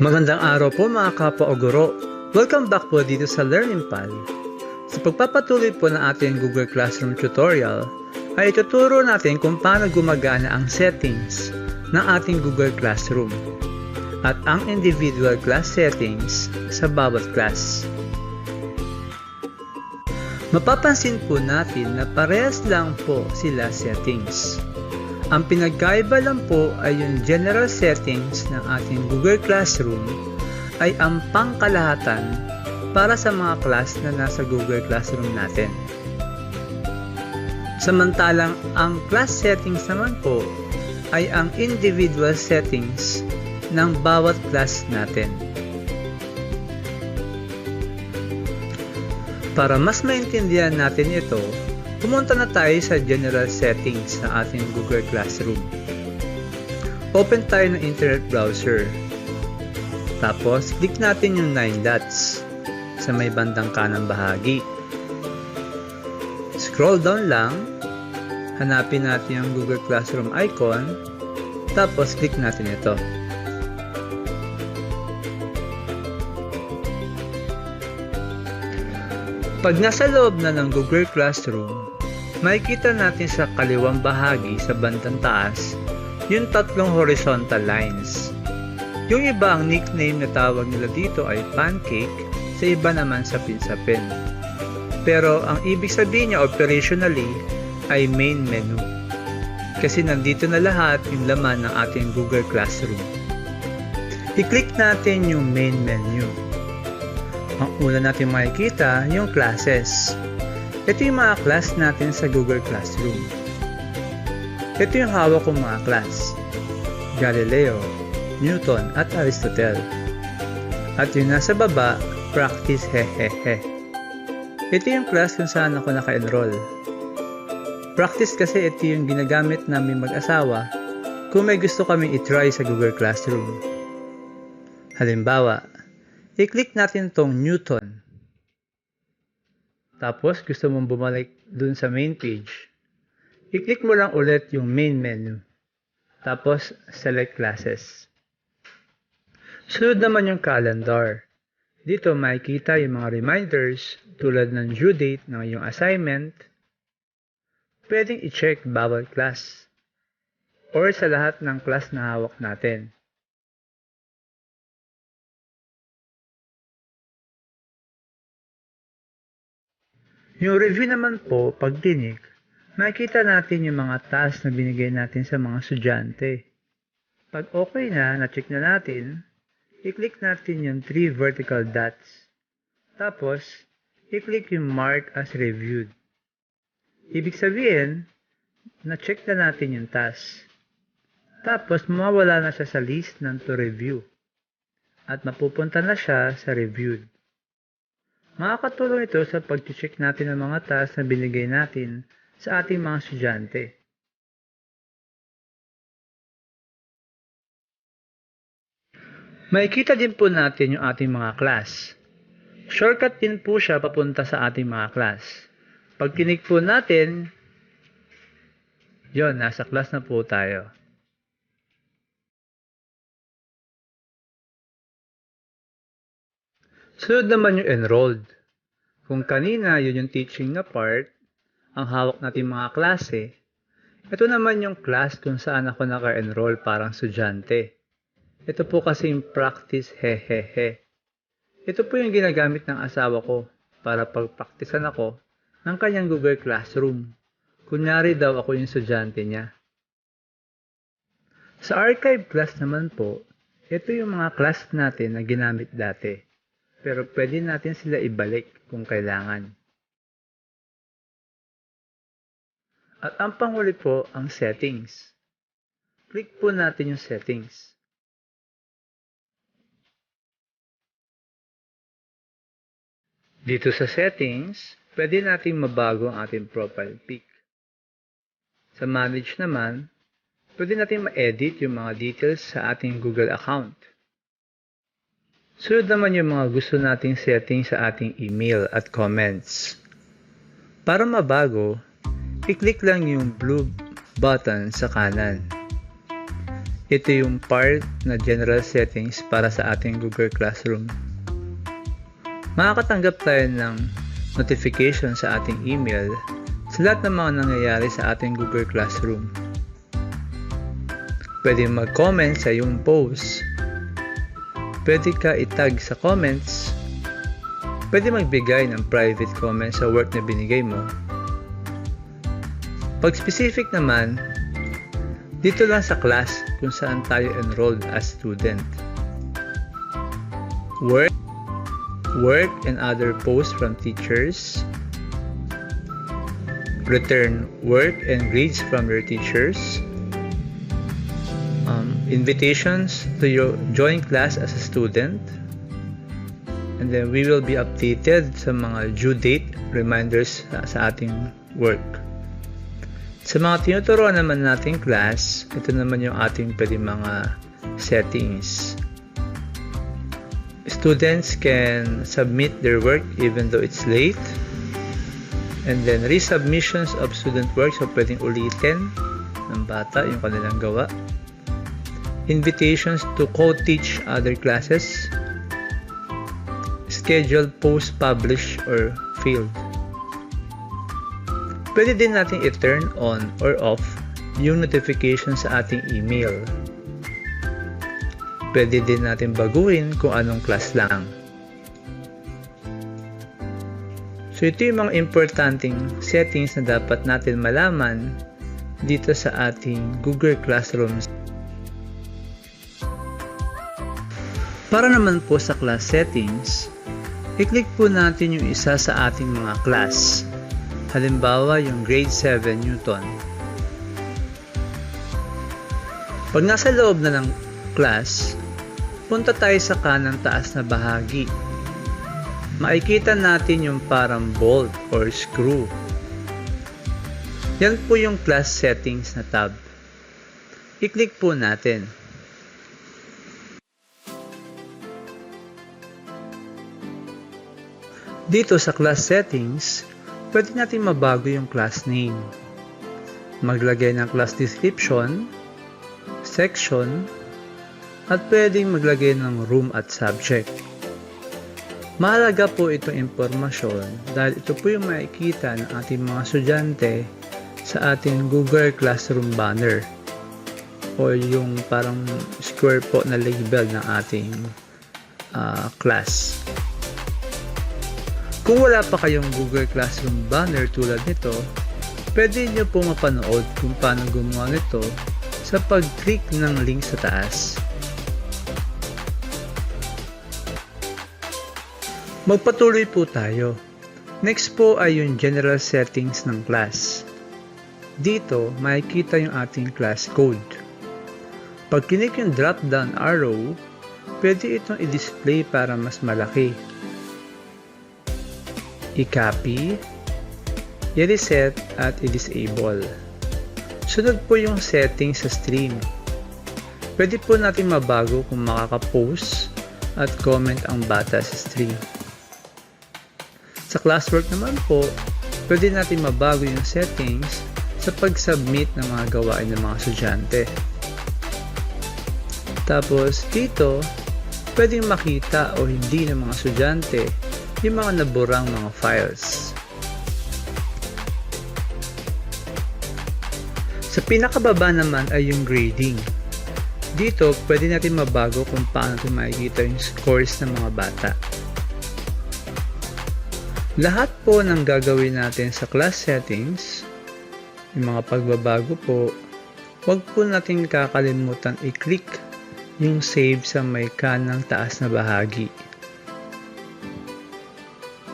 Magandang araw po mga kapwa o guro. Welcome back po dito sa Learning Pal. Sa pagpapatuloy po ng ating Google Classroom tutorial, ay ituturo natin kung paano gumagana ang settings ng ating Google Classroom at ang individual class settings sa bawat class. Mapapansin po natin na parehas lang po sila settings. Ang pinagkaiba lang po ay yung general settings ng ating Google Classroom ay ang pangkalahatan para sa mga class na nasa Google Classroom natin. Samantalang ang class settings naman po ay ang individual settings ng bawat class natin. Para mas maintindihan natin ito, pumunta na tayo sa general settings ng ating Google Classroom. Open tayo ng internet browser. Tapos, click natin yung 9 dots sa may bandang kanang bahagi. Scroll down lang. Hanapin natin yung Google Classroom icon. Tapos, click natin ito. Pag nasa loob na ng Google Classroom, makikita natin sa kaliwang bahagi sa bandang taas yung tatlong horizontal lines. Yung iba ang nickname na tawag nila dito ay pancake, sa iba naman sapin-sapin. Pero ang ibig sabihin niya operationally ay main menu. Kasi nandito na lahat yung laman ng ating Google Classroom. I-click natin yung main menu. Ang una natin makikita yung classes. Ito yung mga class natin sa Google Classroom. Ito yung hawak kong mga class. Galileo, Newton at Aristotle. At yung nasa baba, practice hehehe. Ito yung class kung saan ako naka-enroll. Practice kasi ito yung ginagamit namin mag-asawa kung may gusto kaming itry sa Google Classroom. Halimbawa, i-click natin tong Newton. Tapos, gusto mong bumalik dun sa main page. I-click mo lang ulit yung main menu. Tapos, select classes. Sunod naman yung calendar. Dito makikita yung mga reminders tulad ng due date ng iyong assignment. Pwedeng i-check bawat class or sa lahat ng class na hawak natin. Yung review naman po, pag tinik, makikita natin yung mga task na binigay natin sa mga estudyante. Pag okay na, na-check na natin, i-click natin yung 3 vertical dots. Tapos, i-click yung mark as reviewed. Ibig sabihin, na-check na natin yung task. Tapos, mawawala na siya sa list ng to review. At mapupunta na siya sa reviewed. Makakatulong ito sa pag-check natin ng mga task na binigay natin sa ating mga estudyante. Makikita din po natin yung ating mga class. Shortcut din po siya papunta sa ating mga class. Pag kinik po natin, yon, nasa class na po tayo. Sunod naman yung enrolled. Kung kanina yun yung teaching na part, ang hawak natin mga klase, ito naman yung class kung saan ako naka-enroll parang estudyante. Ito po kasi yung practice hehehe. Ito po yung ginagamit ng asawa ko para pagpraktisan ako ng kanyang Google Classroom. Kunyari daw ako yung estudyante niya. Sa archive class naman po, ito yung mga class natin na ginamit dati. Pero pwede natin sila ibalik kung kailangan. At ang panghuli po ang settings. Click po natin yung settings. Dito sa settings, pwede natin mabago ang ating profile pic. Sa manage naman, pwede natin ma-edit yung mga details sa ating Google account. Sunod naman yung mga gusto nating setting sa ating email at comments. Para mabago, i-click lang yung blue button sa kanan. Ito yung part na general settings para sa ating Google Classroom. Makakatanggap tayo ng notification sa ating email sa lahat ng mga nangyayari sa ating Google Classroom. Pwede mag-comment sa iyong post. Pwede ka itag sa comments. Pwede magbigay ng private comment sa work na binigay mo. Pag specific naman, dito lang sa class kung saan tayo enrolled as student. Work and other posts from teachers. Return work and grades from your teachers. Invitations to join class as a student. And then we will be updated sa mga due date reminders sa ating work. Sa mga tinuturuan naman nating class, ito naman yung ating pwede mga settings. Students can submit their work even though it's late. And then resubmissions of student work, so pwedeng ulitin ng bata yung kanilang gawa. Invitations to co-teach other classes. Scheduled post, publish, or failed. Pwede din natin i-turn on or off yung notification sa ating email. Pwede din natin baguhin kung anong class lang. So ito yung mga importanteng settings na dapat natin malaman dito sa ating Google Classroom. Para naman po sa class settings, i-click po natin yung isa sa ating mga class. Halimbawa, yung grade 7 Newton. Pag nasa loob na ng class, punta tayo sa kanang taas na bahagi. Makikita natin yung parang bolt or screw. Yan po yung class settings na tab. I-click po natin. Dito sa class settings, pwede natin mabago yung class name. Maglagay ng class description, section, at pwedeng maglagay ng room at subject. Mahalaga po itong impormasyon dahil ito po yung makikita ng ating mga estudyante sa ating Google Classroom banner o yung parang square po na label ng ating class. Kung wala pa kayong Google Classroom banner tulad nito, pwede nyo po mapanood kung paano gumawa nito sa pag-click ng link sa taas. Magpatuloy po tayo. Next po ay yung general settings ng class. Dito, makikita yung ating class code. Pag kinik yung drop-down arrow, pwede itong i-display para mas malaki. I-copy, i-reset at i-disable. Sunod po yung settings sa stream. Pwede po natin mabago kung makaka-post at comment ang bata sa stream. Sa classwork naman po, pwede natin mabago yung settings sa pag-submit ng mga gawain ng mga estudyante. Tapos dito, pwedeng makita o hindi ng mga estudyante yung mga naburang mga files. Sa pinakababa naman ay yung grading. Dito, pwede natin mabago kung paano natin makikita yung scores ng mga bata. Lahat po ng gagawin natin sa class settings, yung mga pagbabago po, huwag po natin kakalimutan i-click yung save sa may kanang taas na bahagi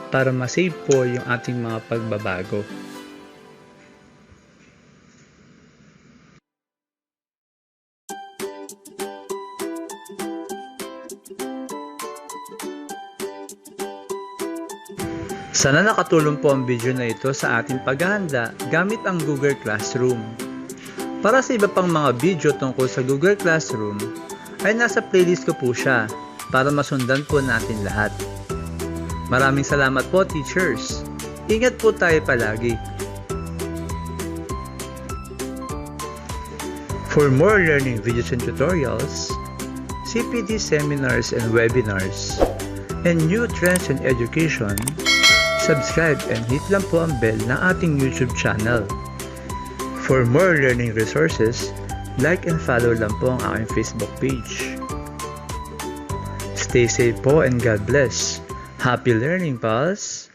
para ma-save po yung ating mga pagbabago. Sana nakatulong po ang video na ito sa ating paghahanda gamit ang Google Classroom. Para sa iba pang mga video tungkol sa Google Classroom, ay nasa playlist ko po siya para masundan po natin lahat. Maraming salamat po, teachers. Ingat po tayo palagi. For more learning videos and tutorials, CPD seminars and webinars, and new trends in education, subscribe and hit lang po ang bell ng ating YouTube channel. For more learning resources, like and follow lang po ang aking Facebook page. Stay safe po and God bless. Happy learning, pals!